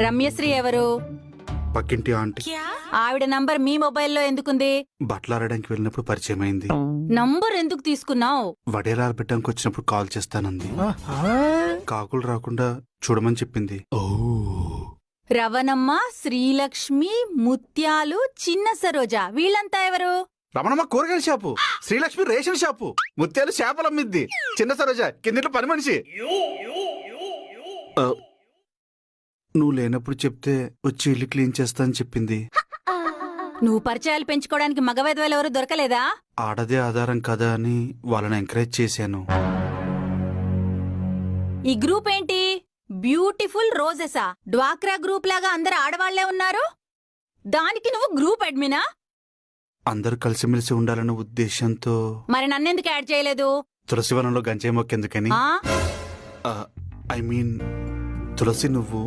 రమ్యశ్రీ ఎవరు? పక్కింటి ఆంటీ. ఆవిడ నంబర్ మీ మొబైల్లో ఎందుకుంది? బట్టలాడడానికి వెళ్ళినప్పుడు పరిచయం అయింది. నంబర్ ఎందుకు తీసుకున్నావు? వడేలాలు పెట్టడానికి వచ్చినప్పుడు కాల్ చేస్తానంది. కాకులు రాకుండా చూడమని చెప్పింది. రవణమ్మ, శ్రీలక్ష్మి, ముత్యాలు, చిన్న సరోజ వీళ్ళంతా ఎవరు? రమణమ్మ కూరగాయల షాపు, శ్రీలక్ష్మి రేషన్ షాపు, ముత్యాలు చేపలు అమ్మిద్ది, చిన్న సరోజ కిందింట్లో పని మనిషి. నువ్వు లేనప్పుడు చెప్తే వచ్చి ఇల్లు క్లీన్ చేస్తా అని చెప్పింది. నువ్వు పరిచయాలు పెంచుకోవడానికి మగవెదవలు ఎవరు దొరకలేదా? ఆడదే ఆధారం కదా అని వాళ్ళని ఎంకరేజ్ చేశాను. ఈ గ్రూప్ ఏంటి? బ్యూటిఫుల్ రోజెసా? డ్వాక్రా గ్రూప్ లాగా అందరు ఆడవాళ్లే ఉన్నారు. దానికి నువ్వు గ్రూప్ అడ్మినా? అందరూ కలిసిమెలిసి ఉండాలన్న ఉద్దేశంతో. మరి నన్నెందుకు యాడ్ చేయలేదు? తులసివనంలో గంజాయి మొక్కెందుకని. ఆ ఐ మీన్ తులసి నువ్వు